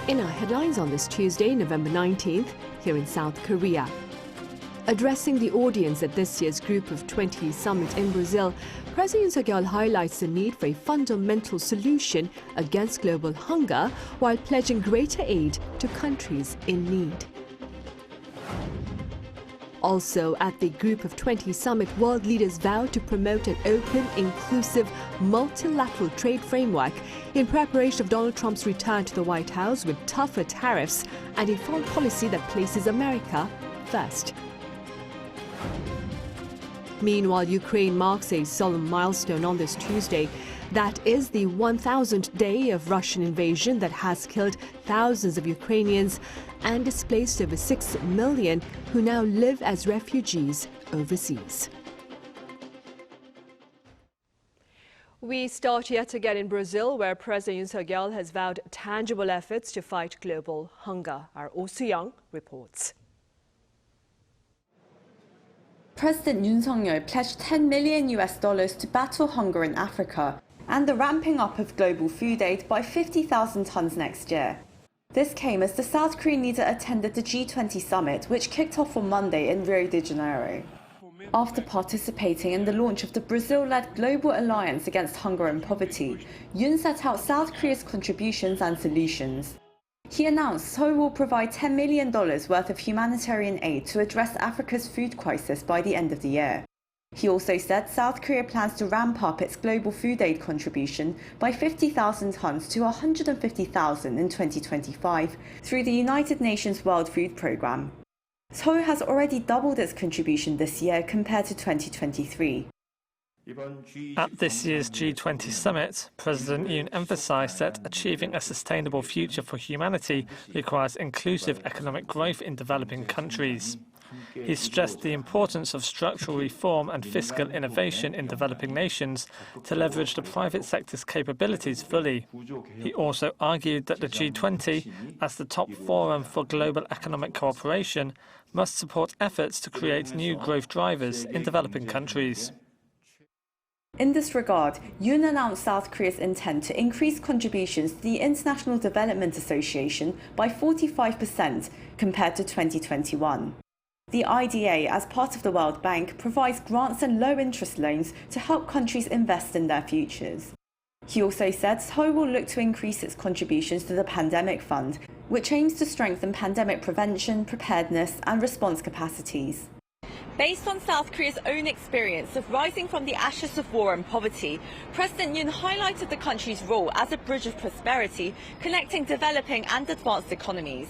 In our headlines on this Tuesday, November 19th, here in South Korea. Addressing the audience at this year's Group of 20 Summit in Brazil, President Yoon highlights the need for a fundamental solution against global hunger while pledging greater aid to countries in need. Also, at the Group of 20 Summit, world leaders vowed to promote an open, inclusive, multilateral trade framework in preparation of Donald Trump's return to the White House with tougher tariffs and a foreign policy that places America first. Meanwhile, Ukraine marks a solemn milestone on this Tuesday. That is the 1,000th day of Russian invasion that has killed thousands of Ukrainians and displaced over 6 million who now live as refugees overseas. We start yet again in Brazil, where President Yoon has vowed tangible efforts to fight global hunger. Our Oh Soo-young reports. President Yoon pledged $10 million to battle hunger in Africa and the ramping up of global food aid by 50,000 tons next year. This came as the South Korean leader attended the G20 Summit, which kicked off on Monday in Rio de Janeiro. After participating in the launch of the Brazil-led Global Alliance Against Hunger and Poverty, Yoon set out South Korea's contributions and solutions. He announced Seoul will provide $10 million worth of humanitarian aid to address Africa's food crisis by the end of the year. He also said South Korea plans to ramp up its global food aid contribution by 50,000 tons to 150,000 in 2025 through the United Nations World Food Programme. Seoul has already doubled its contribution this year compared to 2023. At this year's G20 Summit, President Yoon emphasized that achieving a sustainable future for humanity requires inclusive economic growth in developing countries. He stressed the importance of structural reform and fiscal innovation in developing nations to leverage the private sector's capabilities fully. He also argued that the G20, as the top forum for global economic cooperation, must support efforts to create new growth drivers in developing countries. In this regard, Yoon announced South Korea's intent to increase contributions to the International Development Association by 45% compared to 2021. The IDA, as part of the World Bank, provides grants and low-interest loans to help countries invest in their futures. He also said Seoul will look to increase its contributions to the Pandemic Fund, which aims to strengthen pandemic prevention, preparedness and response capacities. Based on South Korea's own experience of rising from the ashes of war and poverty, President Yoon highlighted the country's role as a bridge of prosperity, connecting developing and advanced economies.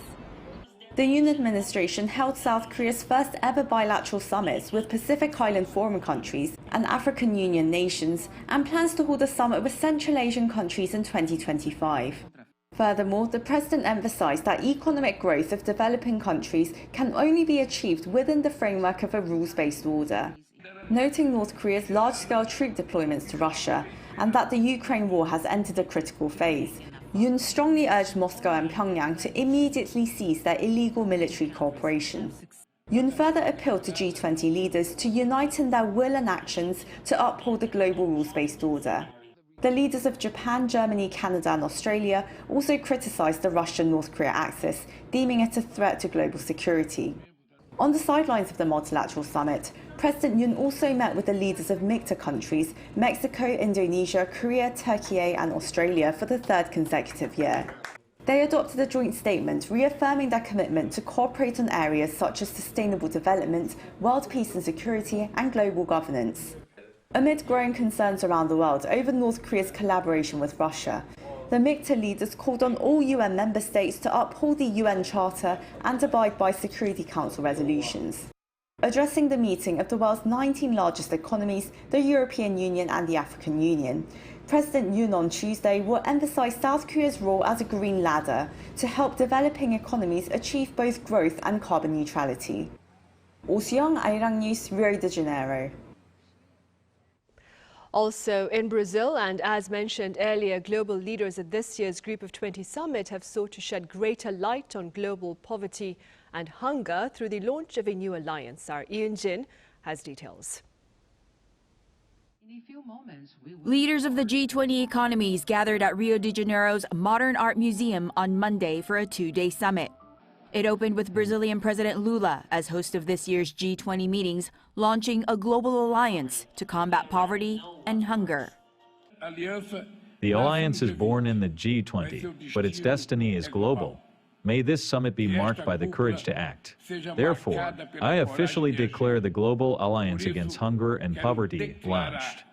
The Yoon administration held South Korea's first ever bilateral summits with Pacific Island Forum countries and African Union nations, and plans to hold a summit with Central Asian countries in 2025. Furthermore, the president emphasized that economic growth of developing countries can only be achieved within the framework of a rules-based order, noting North Korea's large-scale troop deployments to Russia and that the Ukraine war has entered a critical phase. Yoon strongly urged Moscow and Pyongyang to immediately cease their illegal military cooperation. Yoon further appealed to G20 leaders to unite in their will and actions to uphold the global rules-based order. The leaders of Japan, Germany, Canada and Australia also criticised the Russia-North Korea axis, deeming it a threat to global security. On the sidelines of the multilateral summit, President Yoon also met with the leaders of MIKTA countries, Mexico, Indonesia, Korea, Turkey and Australia for the third consecutive year. They adopted a joint statement reaffirming their commitment to cooperate on areas such as sustainable development, world peace and security and global governance. Amid growing concerns around the world over North Korea's collaboration with Russia, the MIKTA leaders called on all UN member states to uphold the UN Charter and abide by Security Council resolutions. Addressing the meeting of the world's 19 largest economies, the European Union and the African Union, President Yoon on Tuesday will emphasize South Korea's role as a green ladder to help developing economies achieve both growth and carbon neutrality. Oh Soo-young, Arirang News, Rio de Janeiro. Also in Brazil, and as mentioned earlier, global leaders at this year's Group of 20 Summit have sought to shed greater light on global poverty and hunger through the launch of a new alliance. Our Yoon has details. Leaders of the G20 economies gathered at Rio de Janeiro's Modern Art Museum on Monday for a two-day summit. It opened with Brazilian President Lula as host of this year's G20 meetings, launching a global alliance to combat poverty and hunger. The alliance is born in the G20, but its destiny is global. May this summit be marked by the courage to act. Therefore, I officially declare the Global Alliance Against Hunger and Poverty launched.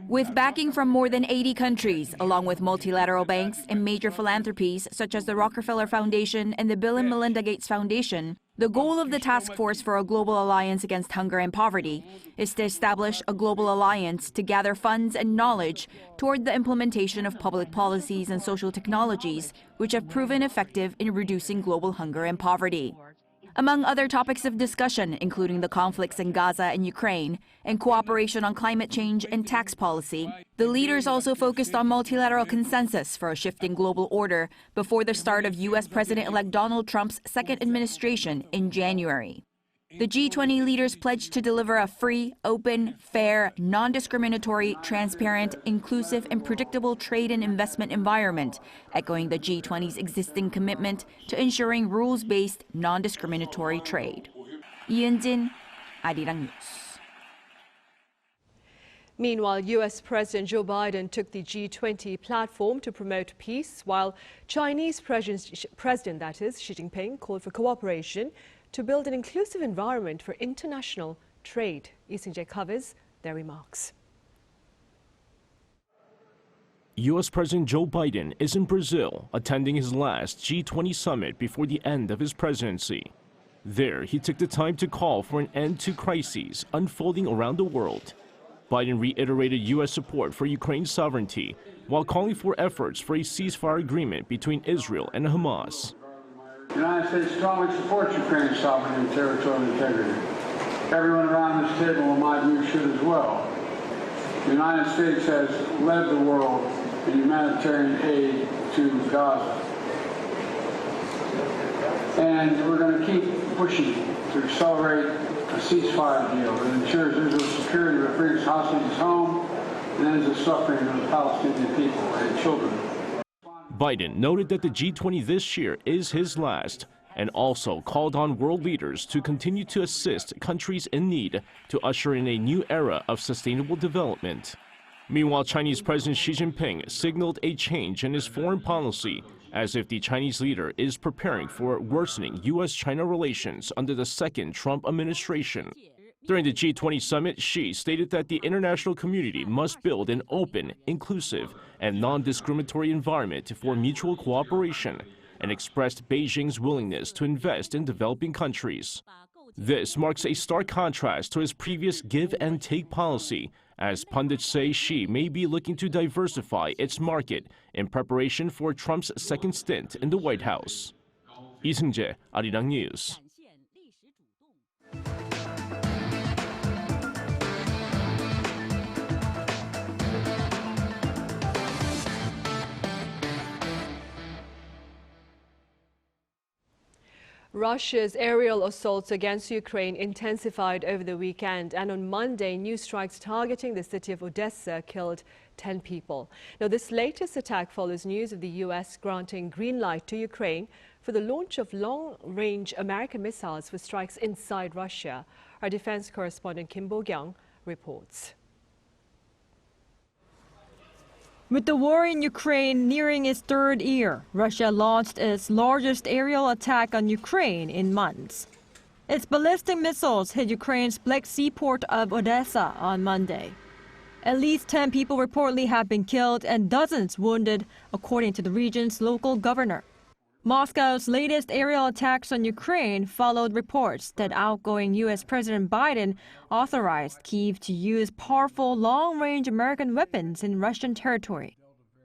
With backing from more than 80 countries, along with multilateral banks and major philanthropies such as the Rockefeller Foundation and the Bill and Melinda Gates Foundation, the goal of the Task Force for a Global Alliance Against Hunger and Poverty is to establish a global alliance to gather funds and knowledge toward the implementation of public policies and social technologies which have proven effective in reducing global hunger and poverty. Among other topics of discussion, including the conflicts in Gaza and Ukraine, and cooperation on climate change and tax policy, the leaders also focused on multilateral consensus for a shifting global order before the start of U.S. President-elect Donald Trump's second administration in January. The G20 leaders pledged to deliver a free, open, fair, non-discriminatory, transparent, inclusive, and predictable trade and investment environment, echoing the G20's existing commitment to ensuring rules-based, non-discriminatory trade. Yoon, Arirang News. Meanwhile, U.S. President Joe Biden took the G20 platform to promote peace, while Chinese President Xi Jinping called for cooperation to build an inclusive environment for international trade. Isingjae covers their remarks. U.S. President Joe Biden is in Brazil, attending his last G20 summit before the end of his presidency. There, he took the time to call for an end to crises unfolding around the world. Biden reiterated U.S. support for Ukraine's sovereignty, while calling for efforts for a ceasefire agreement between Israel and Hamas. The United States strongly supports Ukraine's sovereignty and territorial integrity. Everyone around this table, in my view, should as well. The United States has led the world in humanitarian aid to Gaza. And we're going to keep pushing to accelerate a ceasefire deal that ensures Israel's security but brings hostages home and ends the suffering of the Palestinian people and children. Biden noted that the G20 this year is his last, and also called on world leaders to continue to assist countries in need to usher in a new era of sustainable development. Meanwhile, Chinese President Xi Jinping signaled a change in his foreign policy, as if the Chinese leader is preparing for worsening U.S.-China relations under the second Trump administration. During the G20 summit, Xi stated that the international community must build an open, inclusive, and non-discriminatory environment for mutual cooperation, and expressed Beijing's willingness to invest in developing countries. This marks a stark contrast to his previous give-and-take policy, as pundits say Xi may be looking to diversify its market in preparation for Trump's second stint in the White House. Isingjae, Arirang News. Russia's aerial assaults against Ukraine intensified over the weekend, and on Monday, new strikes targeting the city of Odessa killed 10 people. Now, this latest attack follows news of the U.S. granting green light to Ukraine for the launch of long-range American missiles for strikes inside Russia. Our defense correspondent Kim Bo-kyung reports. With the war in Ukraine nearing its third year, Russia launched its largest aerial attack on Ukraine in months. Its ballistic missiles hit Ukraine's Black Sea port of Odessa on Monday. At least 10 people reportedly have been killed and dozens wounded, according to the region's local governor. Moscow's latest aerial attacks on Ukraine followed reports that outgoing U.S. President Biden authorized Kyiv to use powerful long-range American weapons in Russian territory.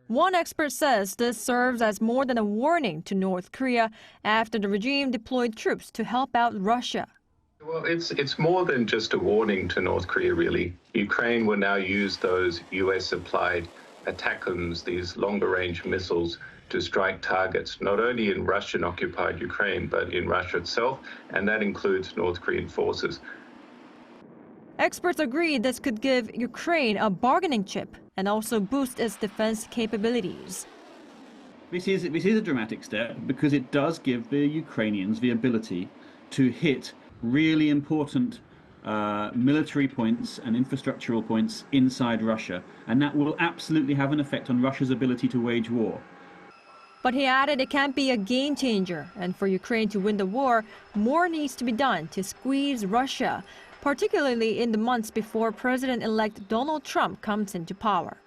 One expert says this serves as more than a warning to North Korea after the regime deployed troops to help out Russia. Well, it's more than just a warning to North Korea, really. Ukraine will now use those U.S.-supplied ATACMS, these longer-range missiles, to strike targets not only in Russian-occupied Ukraine, but in Russia itself, and that includes North Korean forces. Experts agree this could give Ukraine a bargaining chip and also boost its defense capabilities. This is a dramatic step because it does give the Ukrainians the ability to hit really important military points and infrastructural points inside Russia, and that will absolutely have an effect on Russia's ability to wage war. But he added it can't be a game changer, and for Ukraine to win the war, more needs to be done to squeeze Russia, particularly in the months before President-elect Donald Trump comes into power.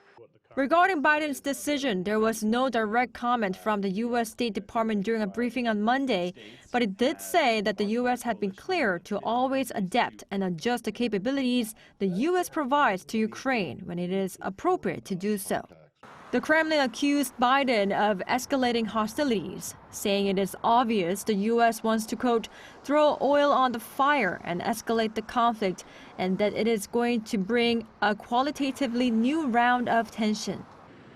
Regarding Biden's decision, there was no direct comment from the U.S. State Department during a briefing on Monday, but it did say that the U.S. had been clear to always adapt and adjust the capabilities the U.S. provides to Ukraine when it is appropriate to do so. The Kremlin accused Biden of escalating hostilities, saying it is obvious the U.S. wants to, quote, throw oil on the fire and escalate the conflict, and that it is going to bring a qualitatively new round of tension.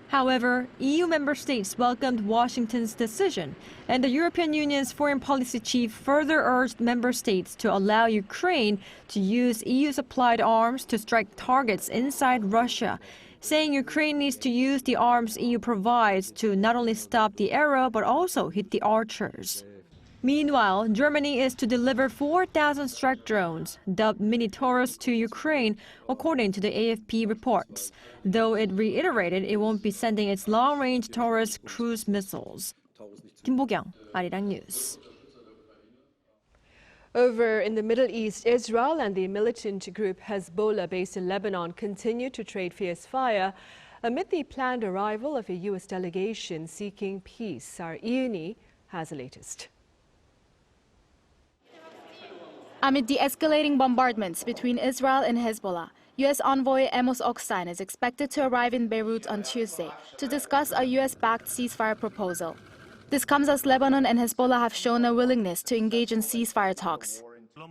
However, EU member states welcomed Washington's decision, and the European Union's foreign policy chief further urged member states to allow Ukraine to use EU-supplied arms to strike targets inside Russia, saying Ukraine needs to use the arms EU provides to not only stop the arrow but also hit the archers. Meanwhile, Germany is to deliver 4,000 strike drones, dubbed Mini Taurus, to Ukraine, according to the AFP reports, though it reiterated it won't be sending its long-range Taurus cruise missiles. Kim Bo-kyung, Arirang News. Over in the Middle East, Israel and the militant group Hezbollah based in Lebanon continue to trade fierce fire amid the planned arrival of a U.S. delegation seeking peace. Our Yoon has the latest. Amid the escalating bombardments between Israel and Hezbollah, U.S. envoy Amos Hochstein is expected to arrive in Beirut on Tuesday to discuss a U.S.-backed ceasefire proposal. This comes as Lebanon and Hezbollah have shown a willingness to engage in ceasefire talks.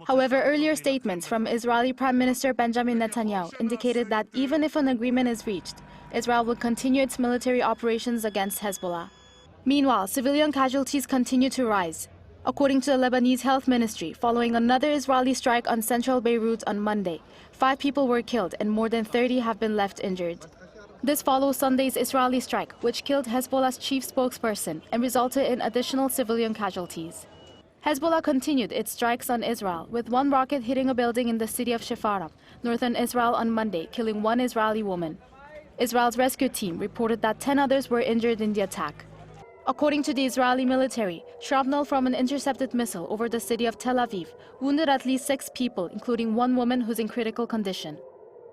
However, earlier statements from Israeli Prime Minister Benjamin Netanyahu indicated that even if an agreement is reached, Israel will continue its military operations against Hezbollah. Meanwhile, civilian casualties continue to rise. According to the Lebanese Health Ministry, following another Israeli strike on central Beirut on Monday, 5 people were killed and more than 30 have been left injured. This follows Sunday's Israeli strike, which killed Hezbollah's chief spokesperson and resulted in additional civilian casualties. Hezbollah continued its strikes on Israel, with one rocket hitting a building in the city of Shefaram, northern Israel on Monday, killing 1 Israeli woman. Israel's rescue team reported that 10 others were injured in the attack. According to the Israeli military, shrapnel from an intercepted missile over the city of Tel Aviv wounded at least 6 people, including 1 woman who's in critical condition.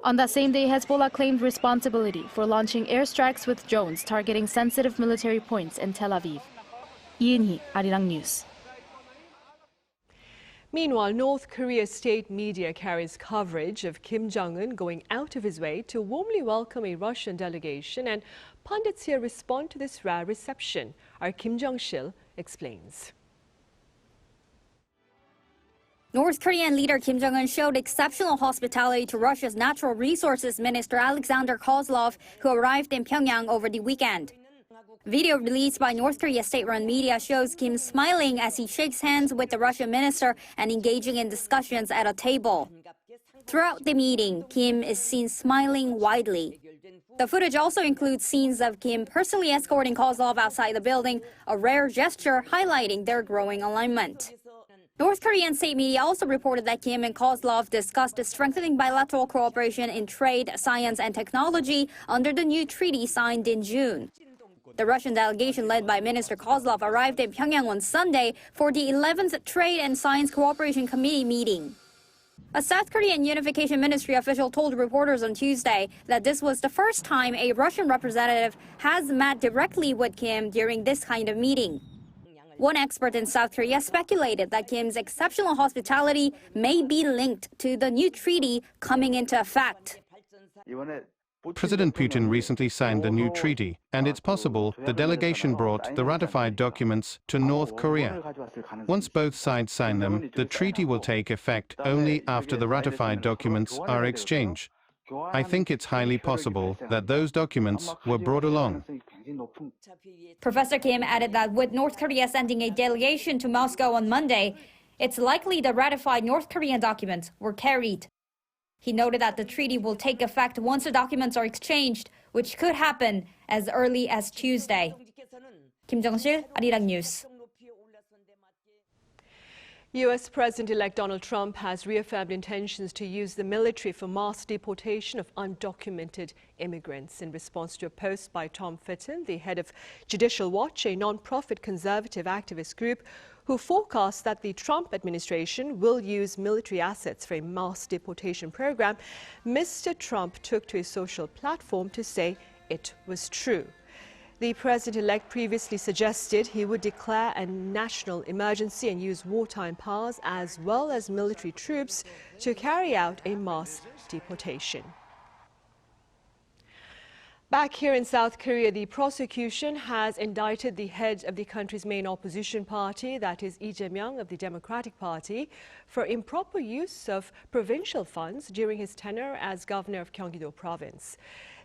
On that same day, Hezbollah claimed responsibility for launching airstrikes with drones targeting sensitive military points in Tel Aviv. Yoon, Arirang News. Meanwhile, North Korea's state media carries coverage of Kim Jong-un going out of his way to warmly welcome a Russian delegation, and pundits here respond to this rare reception. Our Kim Jong-sil explains. North Korean leader Kim Jong-un showed exceptional hospitality to Russia's Natural Resources Minister Alexander Kozlov, who arrived in Pyongyang over the weekend. Video released by North Korea's state-run media shows Kim smiling as he shakes hands with the Russian minister and engaging in discussions at a table. Throughout the meeting, Kim is seen smiling widely. The footage also includes scenes of Kim personally escorting Kozlov outside the building, a rare gesture highlighting their growing alignment. North Korean state media also reported that Kim and Kozlov discussed strengthening bilateral cooperation in trade, science, and technology under the new treaty signed in June. The Russian delegation led by Minister Kozlov arrived in Pyongyang on Sunday for the 11th Trade and Science Cooperation Committee meeting. A South Korean Unification Ministry official told reporters on Tuesday that this was the first time a Russian representative has met directly with Kim during this kind of meeting. One expert in South Korea speculated that Kim's exceptional hospitality may be linked to the new treaty coming into effect. President Putin recently signed the new treaty, and it's possible the delegation brought the ratified documents to North Korea. Once both sides sign them, the treaty will take effect only after the ratified documents are exchanged. I think it's highly possible that those documents were brought along. Professor Kim added that with North Korea sending a delegation to Moscow on Monday, it's likely the ratified North Korean documents were carried. He noted that the treaty will take effect once the documents are exchanged, which could happen as early as Tuesday. Kim Jong-sil, Arirang News. U.S. President-elect Donald Trump has reaffirmed intentions to use the military for mass deportation of undocumented immigrants in response to a post by Tom Fitton, the head of Judicial Watch, a non-profit conservative activist group who forecasts that the Trump administration will use military assets for a mass deportation program. Mr. Trump took to his social platform to say it was true. The president-elect previously suggested he would declare a national emergency and use wartime powers as well as military troops to carry out a mass deportation. Back here in South Korea, the prosecution has indicted the head of the country's main opposition party, that is Lee Jae-myung of the Democratic Party, for improper use of provincial funds during his tenure as governor of Gyeonggi-do Province.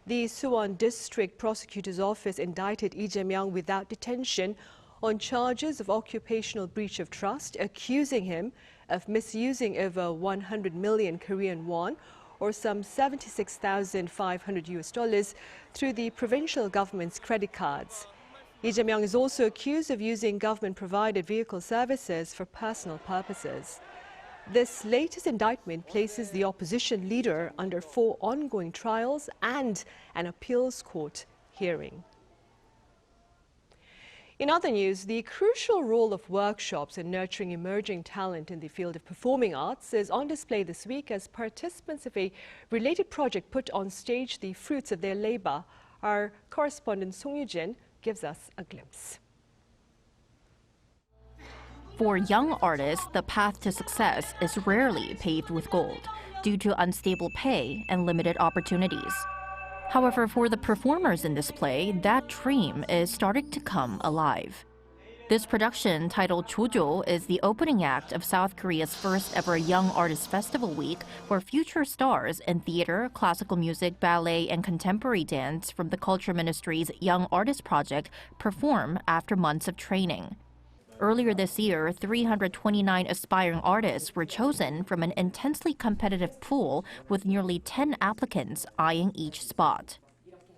The Suwon District Prosecutor's Office indicted Lee Jae-myung without detention on charges of occupational breach of trust, accusing him of misusing over 100 million Korean won, or some $76,500 US, through the provincial government's credit cards. Lee Jae-myung is also accused of using government-provided vehicle services for personal purposes. This latest indictment places the opposition leader under 4 ongoing trials and an appeals court hearing. In other news, the crucial role of workshops in nurturing emerging talent in the field of performing arts is on display this week as participants of a related project put on stage the fruits of their labor. Our correspondent Song Yoo-jin gives us a glimpse. For young artists, the path to success is rarely paved with gold due to unstable pay and limited opportunities. However, for the performers in this play, that dream is starting to come alive. This production, titled Jojo, is the opening act of South Korea's first ever Young Artist Festival Week, where future stars in theater, classical music, ballet, and contemporary dance from the Culture Ministry's Young Artist Project perform after months of training. Earlier this year, 329 aspiring artists were chosen from an intensely competitive pool with nearly 10 applicants eyeing each spot.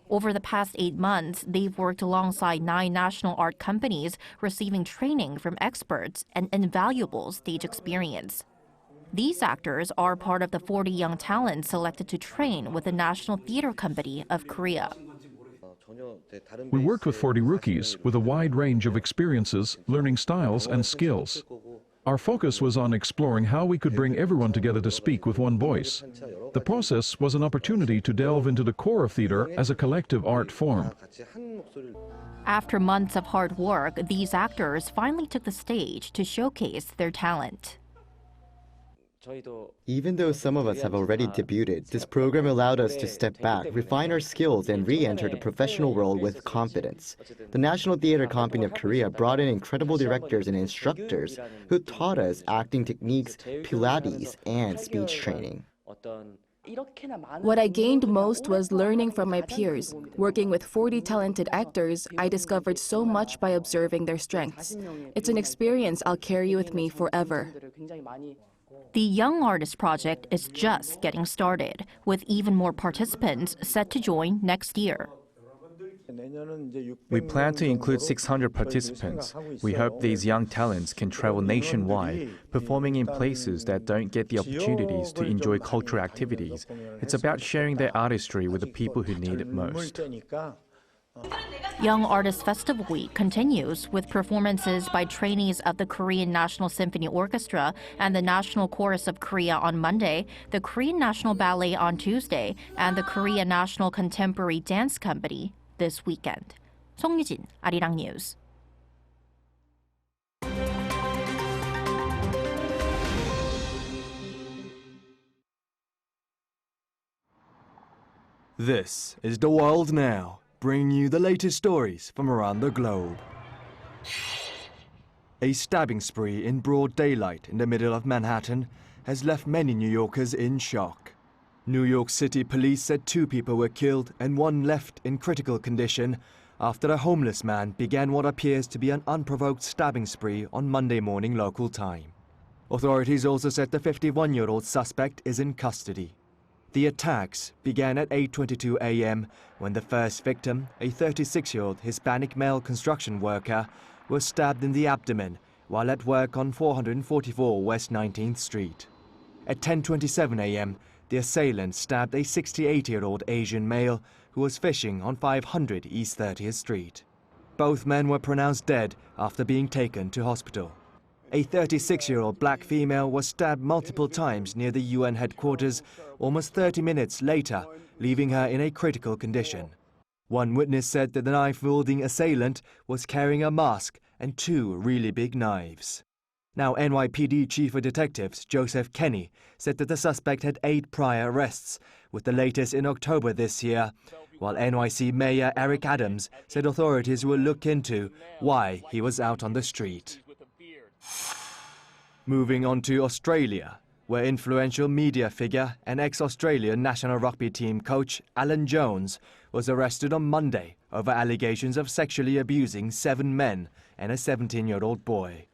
Over the past 8 months, they've worked alongside 9 national art companies, receiving training from experts and invaluable stage experience. These actors are part of the 40 young talents selected to train with the National Theatre Company of Korea. We worked with 40 rookies with a wide range of experiences, learning styles, and skills. Our focus was on exploring how we could bring everyone together to speak with one voice. The process was an opportunity to delve into the core of theater as a collective art form. After months of hard work, these actors finally took the stage to showcase their talent. Even though some of us have already debuted, this program allowed us to step back, refine our skills, and re-enter the professional world with confidence. The National Theatre Company of Korea brought in incredible directors and instructors who taught us acting techniques, Pilates, and speech training. What I gained most was learning from my peers. Working with 40 talented actors, I discovered so much by observing their strengths. It's an experience I'll carry with me forever. The Young Artist Project is just getting started, with even more participants set to join next year. We plan to include 600 participants. We hope these young talents can travel nationwide, performing in places that don't get the opportunities to enjoy cultural activities. It's about sharing their artistry with the people who need it most. Young Artist Festival Week continues with performances by trainees of the Korean National Symphony Orchestra and the National Chorus of Korea on Monday, the Korean National Ballet on Tuesday, and the Korea National Contemporary Dance Company this weekend. Song Yoo-jin, Arirang News. This is The World Now, bringing you the latest stories from around the globe. A stabbing spree in broad daylight in the middle of Manhattan has left many New Yorkers in shock. New York City police said 2 people were killed and 1 left in critical condition after a homeless man began what appears to be an unprovoked stabbing spree on Monday morning local time. Authorities also said the 51-year-old suspect is in custody. The attacks began at 8:22 a.m. when the first victim, a 36-year-old Hispanic male construction worker, was stabbed in the abdomen while at work on 444 West 19th Street. At 10:27 a.m., the assailant stabbed a 68-year-old Asian male who was fishing on 500 East 30th Street. Both men were pronounced dead after being taken to hospital. A 36-year-old black female was stabbed multiple times near the UN headquarters almost 30 minutes later, leaving her in a critical condition. One witness said that the knife-wielding assailant was carrying a mask and 2 really big knives. Now, NYPD Chief of Detectives Joseph Kenney said that the suspect had 8 prior arrests, with the latest in October this year, while NYC Mayor Eric Adams said authorities will look into why he was out on the street. Moving on to Australia, where influential media figure and ex-Australian national rugby team coach Alan Jones was arrested on Monday over allegations of sexually abusing 7 men and a 17-year-old boy.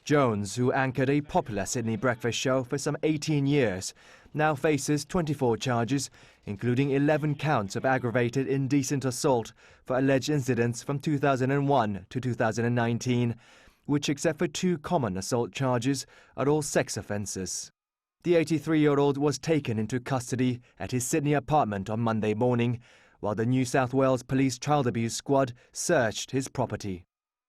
Jones, who anchored a popular Sydney breakfast show for some 18 years, now faces 24 charges, including 11 counts of aggravated indecent assault for alleged incidents from 2001 to 2019, which, except for 2 common assault charges, are all sex offences. The 83-year-old was taken into custody at his Sydney apartment on Monday morning, while the New South Wales Police Child Abuse Squad searched his property.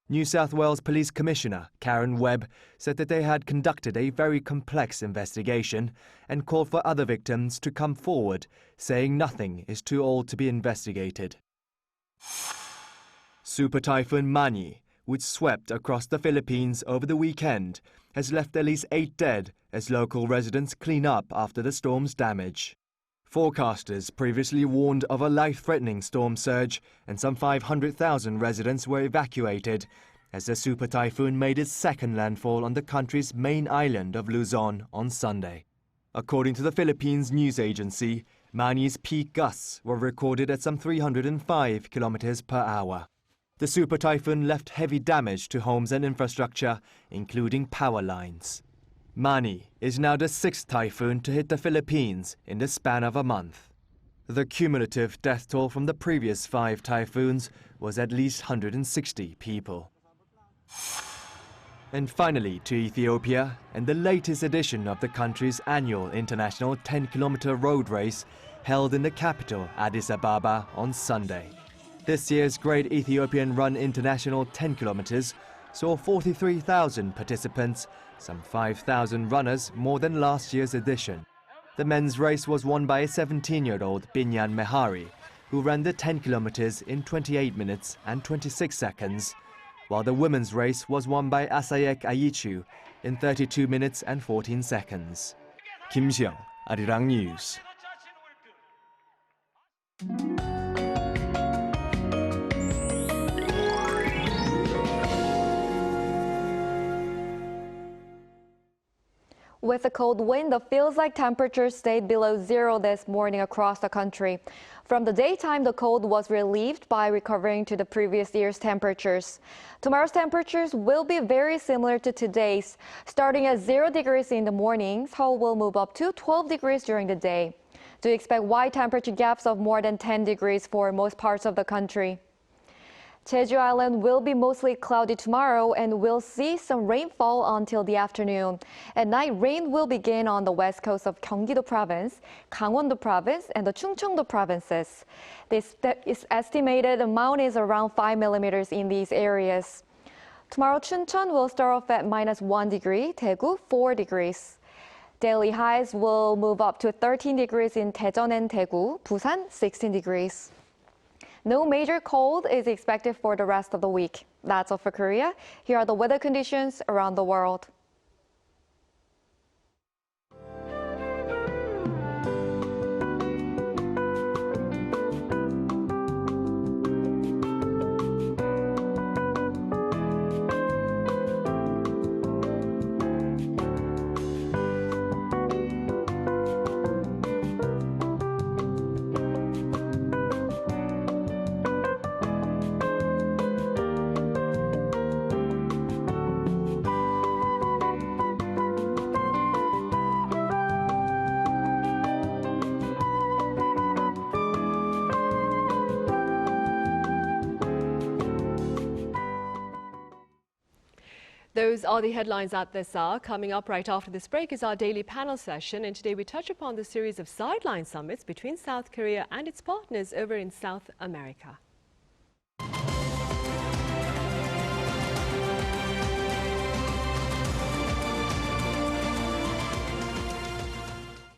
New South Wales Police Commissioner Karen Webb said that they had conducted a very complex investigation and called for other victims to come forward, saying nothing is too old to be investigated. Super Typhoon Mani, which swept across the Philippines over the weekend, has left at least 8 dead as local residents clean up after the storm's damage. Forecasters previously warned of a life-threatening storm surge, and some 500,000 residents were evacuated as the super typhoon made its second landfall on the country's main island of Luzon on Sunday. According to the Philippines news agency, Mani's peak gusts were recorded at some 305 kilometers per hour. The super typhoon left heavy damage to homes and infrastructure, including power lines. Mani is now the 6th typhoon to hit the Philippines in the span of a month. The cumulative death toll from the previous 5 typhoons was at least 160 people. And finally to Ethiopia, and the latest edition of the country's annual international 10-kilometer road race held in the capital, Addis Ababa, on Sunday. This year's Great Ethiopian Run International 10 kilometers saw 43,000 participants, some 5,000 runners more than last year's edition. The men's race was won by a 17-year-old Binyan Mehari, who ran the 10 kilometers in 28 minutes and 26 seconds, while the women's race was won by Asayek Ayichu in 32 minutes and 14 seconds. Kim Xiang, Arirang News. With the cold wind, the feels-like temperatures stayed below 0 this morning across the country. From the daytime, the cold was relieved by recovering to the previous year's temperatures. Tomorrow's temperatures will be very similar to today's. Starting at 0 degrees in the morning, Seoul will move up to 12 degrees during the day. Do expect wide temperature gaps of more than 10 degrees for most parts of the country. Jeju Island will be mostly cloudy tomorrow and will see some rainfall until the afternoon. At night, rain will begin on the west coast of Gyeonggi-do Province, Gangwon-do Province, and the Chungcheong-do Provinces. This estimated amount is around 5 millimeters in these areas. Tomorrow, Chuncheon will start off at -1 degree, Daegu 4 degrees. Daily highs will move up to 13 degrees in Daejeon and Daegu, Busan 16 degrees. No major cold is expected for the rest of the week. That's all for Korea. Here are the weather conditions around the world. Those are the headlines at this hour. Coming up right after this break is our daily panel session, and today we touch upon the series of sideline summits between South Korea and its partners over in South America.